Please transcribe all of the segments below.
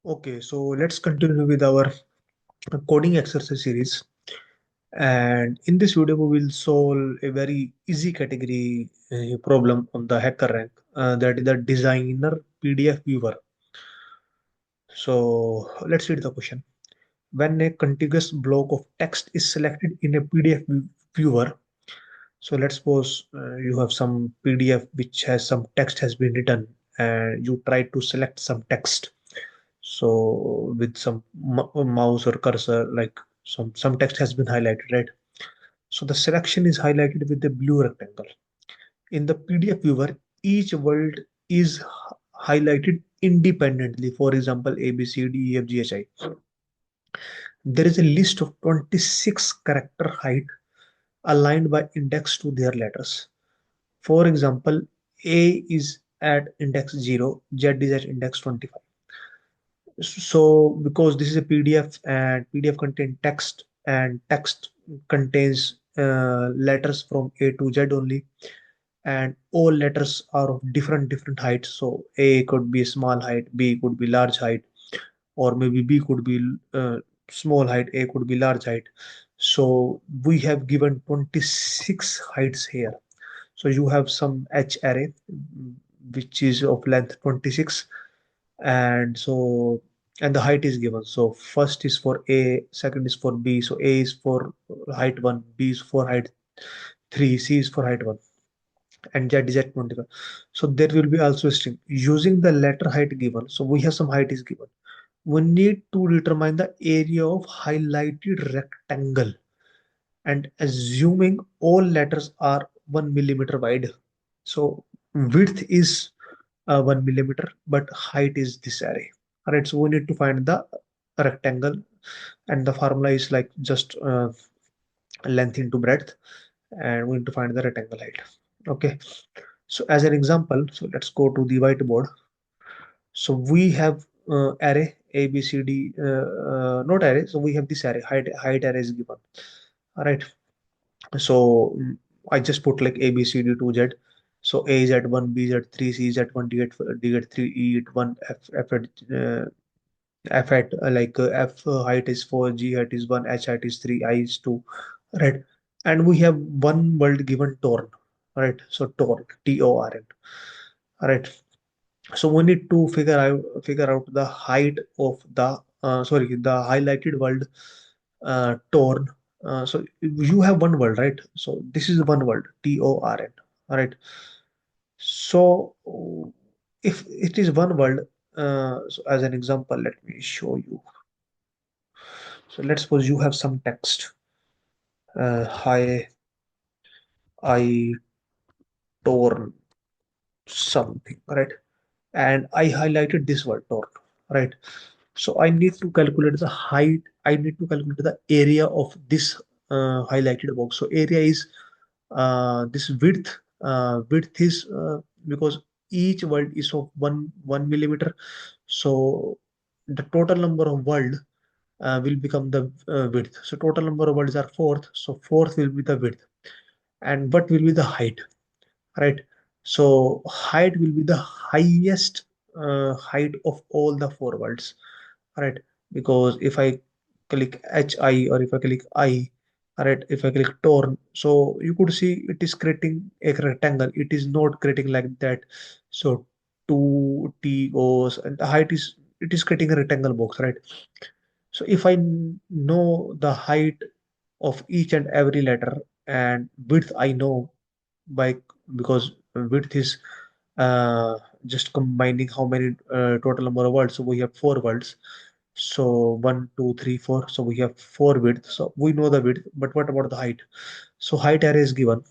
Okay, so let's continue with our coding exercise series. And in this video, we will solve a very easy category problem on the hacker rank. That is the designer PDF viewer. So let's read the question. When a contiguous block of text is selected in a PDF viewer, so let's suppose you have some PDF which has some text has been written, and you try to select some text. So with some mouse or cursor, like some text has been highlighted, right? So the selection is highlighted with the blue rectangle. In the PDF viewer, each word is highlighted independently. For example, A, B, C, D, E, F, G, H, I. There is a list of 26 character height aligned by index to their letters. For example, A is at index 0, Z is at index 25. So because this is a PDF and PDF contains text and text contains letters from A to Z only, and all letters are of different heights. So A could be small height, B could be large height, or maybe B could be small height, A could be large height. So we have given 26 heights here. So you have some H array which is of length 26, and so and the height is given. So first is for A, second is for B. So A is for height 1, B is for height 3, C is for height 1, and Z is at 25. So there will be also a string using the letter height given. So we have some height is given. We need to determine the area of highlighted rectangle, and assuming all letters are 1 millimeter wide. So width is 1 millimeter, but height is this array. All right, so we need to find the rectangle, and the formula is like just length into breadth, and we need to find the rectangle height. Okay, so as an example, so let's go to the whiteboard. So we have array A, B, C, D, not array. So we have this array, height array is given. All right. So I just put like A, B, C, D to Z. So A is at 1, B is at 3, C is at 1, D at 3, E at 1, F at F height is 4, G height is 1, H height is 3, I is 2, right? And we have one word given torn, right? So torn, Torn, right? So we need to figure out the height of the the highlighted word torn. So you have one word, right? So this is one word, Torn, all right? So if it is one word, so as an example, let me show you. So let's suppose you have some text. Hi, I torn something, right? And I highlighted this word torn, right? So I need to calculate the height. I need to calculate the area of this highlighted box. So area is this width. Width is because each word is of one millimeter. So the total number of word will become the width. So total number of words are fourth. So fourth will be the width. And what will be the height, right? So height will be the highest height of all the four words, right? Because if I click hi, or if I click I, right, if I click torn, so you could see it is creating a rectangle. It is not creating like that. So two T O's, and the height is, it is creating a rectangle box, right? So if I know the height of each and every letter, and width I know by, because width is just combining how many total number of words. So we have four words. So one, two, three, four. So we have four width. So we know the width, but what about the height? So height array is given.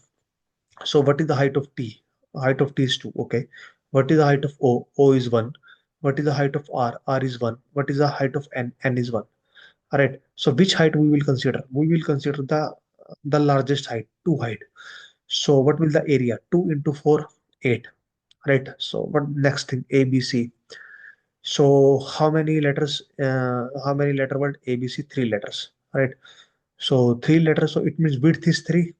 So what is the height of T? Height of T is 2. Okay. What is the height of O? O is 1. What is the height of R? R is 1. What is the height of N? N is 1. All right. So which height we will consider? We will consider the largest height, 2 height. So what will the area? 2 into 4, 8. Right. So what next thing? A, B, C. So how many letters? How many letter word? A, B, C. 3 letters. Right. So 3 letters. So it means width is 3.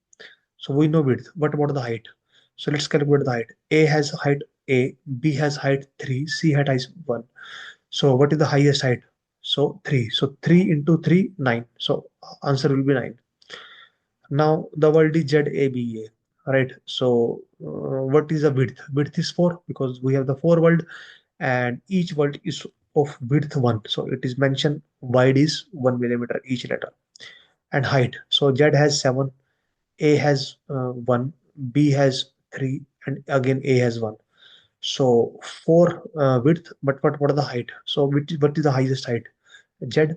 So we know width. What about the height? So let's calculate the height. A has height A, B has height 3, C height is 1. So what is the highest height? So 3. So 3 into 3, 9. So answer will be 9. Now the world is ZABA, right? So what is the width? Width is 4 because we have the 4 world, and each world is of width 1. So it is mentioned wide is 1 millimeter each letter. And height. So Z has 7, A has 1, B has 3, and again A has 1. So 4 width, but what are the height? So what is the highest height? Z.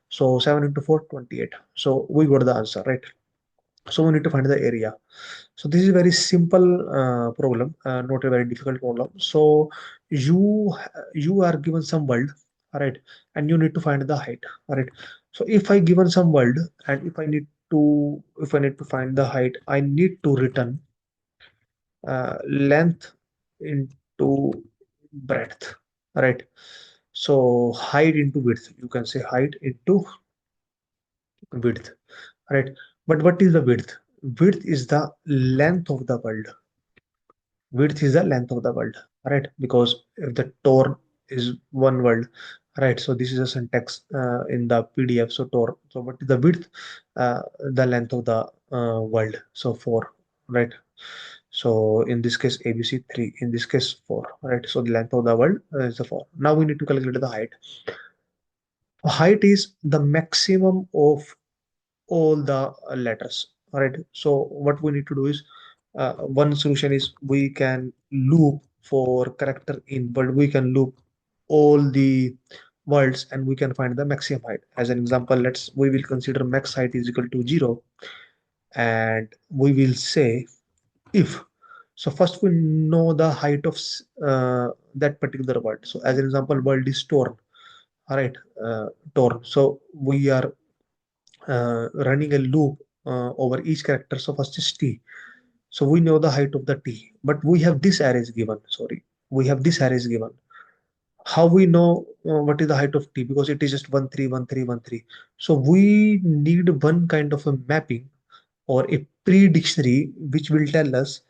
So 7 into 4, 28. So we got the answer, right? So we need to find the area. So this is a very simple problem, not a very difficult problem. So you are given some world, all right, and you need to find the height, all right. So if I given some world, and if I need to find the height, I need to return length into breadth, all right. So height into width, you can say height into width, right? But what is the width? Width is the length of the world. Width is the length of the world, right? Because if the torn is one world, right? So this is a syntax in the PDF. So tor. So what is the width? The length of the world. So 4, right? So in this case, ABC 3. In this case, 4, right? So the length of the world is the 4. Now we need to calculate the height. Height is the maximum of all the letters. All right. So what we need to do is one solution is we can loop for character in, but we can loop all the words and we can find the maximum height. As an example, we will consider max height is equal to 0, and we will say if. So first we know the height of that particular word. So as an example, word is torn. All right, torn. So we are running a loop over each character. So first is T. So we know the height of the T, but we have this array is given. Sorry, we have this array is given. How we know what is the height of T? Because it is just 1 3 1 3 1 3. So we need one kind of a mapping or a pre-dictionary which will tell us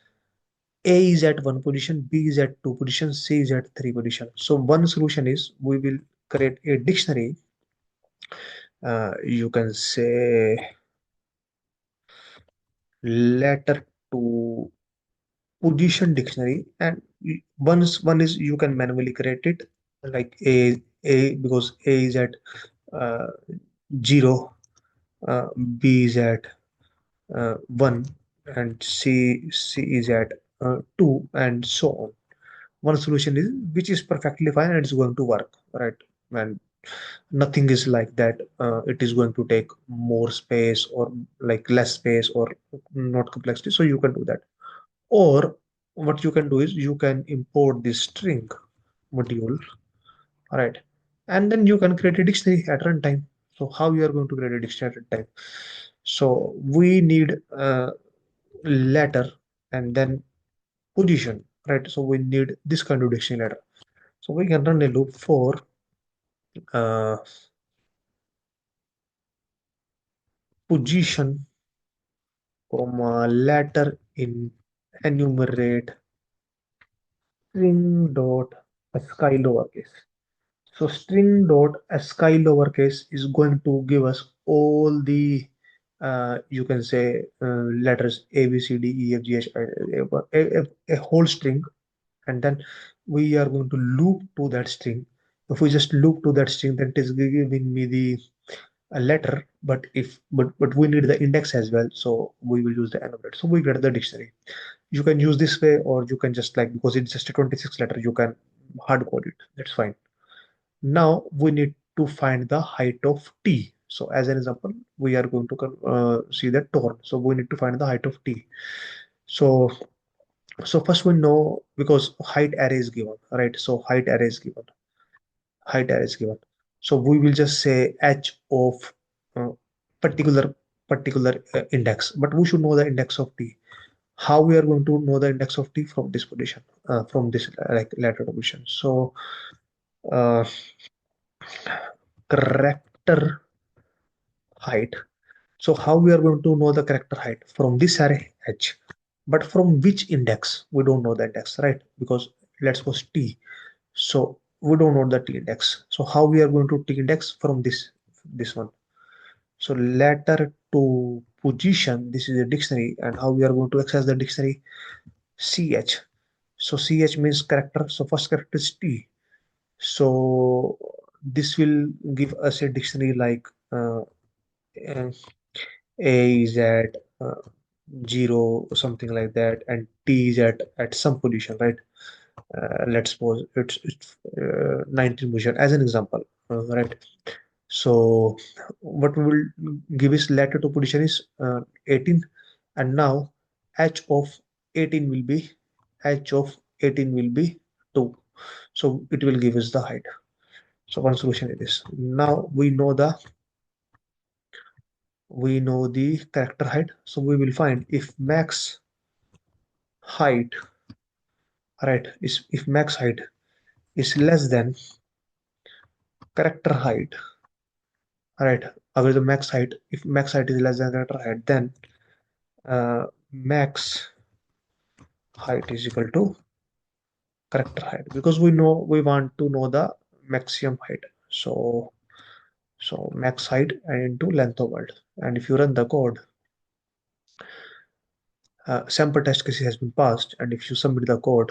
A is at one position, B is at two position, C is at three position. So one solution is we will create a dictionary. You can say letter to position dictionary, and one is you can manually create it like a because a is at uh, 0, b is at 1, and c is at 2, and so on. One solution is which is perfectly fine and it's going to work, right? And nothing is like that it is going to take more space or like less space or not complexity, so you can do that. Or what you can do is you can import this string module, right? And then you can create a dictionary at runtime. So how you are going to create a dictionary at runtime? So we need letter and then position, right? So we need this kind of dictionary letter. So we can run a loop for uh, position, comma, letter in enumerate string dot ascii lowercase. So string dot ascii lowercase is going to give us all the you can say letters A B C D E F G H I, a whole string, and then we are going to loop to that string. If we just loop to that string, then it is giving me the a letter. But if but we need the index as well, so we will use the enumerate. So we get the dictionary. You can use this way, or you can just like because it's just a 26 letter, you can hard code it. That's fine. Now we need to find the height of T. So as an example, we are going to see the torn. So we need to find the height of T. So first we know because height array is given, right? So height array is given. Height array is given. So we will just say h of uh, particular index, but we should know the index of T. How we are going to know the index of T? From this position, from this like lateral position. So uh, character height. So how we are going to know the character height? From this array H. But from which index? We don't know the index, right? Because let's suppose T. So we don't know the t index. So how we are going to t index from this one? So letter to position, this is a dictionary, and how we are going to access the dictionary? ch. So ch means character. So first character is t. So this will give us a dictionary like uh, a is at 0 something like that, and t is at some position, right? Let's suppose it's 19 position as an example, right? So what we will give is letter to position is 18, and now h of 18 will be h of 18 will be 2. So it will give us the height. So one solution is this. Now we know the character height. So we will find if max height, right, is if max height is less than character height, right, over the max height, if max height is less than character height, then max height is equal to character height, because we want to know the maximum height. So max height and into length of world, and if you run the code, sample test cases has been passed, and if you submit the code,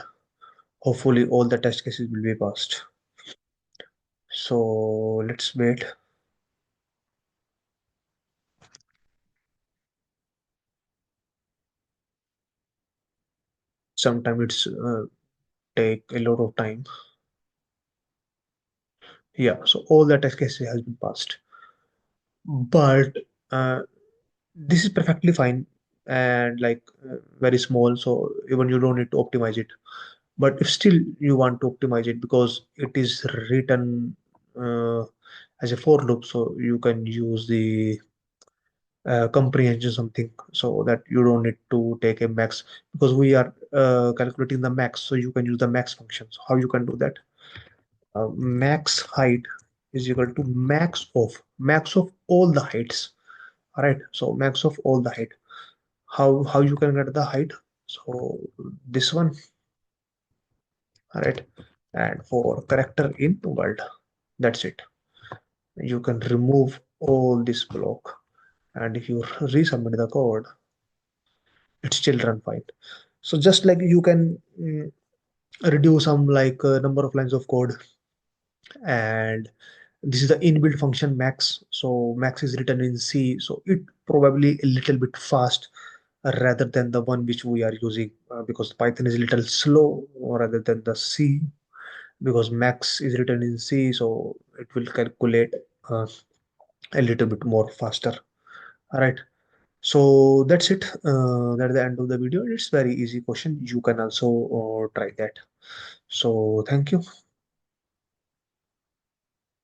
hopefully all the test cases will be passed. So let's wait. Sometimes it's take a lot of time. Yeah, so all the test cases has been passed, but uh, this is perfectly fine, and like very small, so even you don't need to optimize it. But if still you want to optimize it, because it is written uh, as a for loop, so you can use the comprehension something, so that you don't need to take a max, because we are calculating the max, so you can use the max function. So how you can do that? Max height is equal to max of all the heights. All right, so max of all the height. How you can get the height? So this one, all right, and for character in world, that's it. You can remove all this block, and if you resubmit the code, it still run fine. So just like you can reduce some like number of lines of code, and this is the inbuilt function max. So max is written in C, so it probably a little bit fast rather than the one which we are using, because Python is a little slow rather than the C, because max is written in C, so it will calculate uh, a little bit more faster. All right. So that's it. That's the end of the video. It's very easy question. You can also try that. So thank you.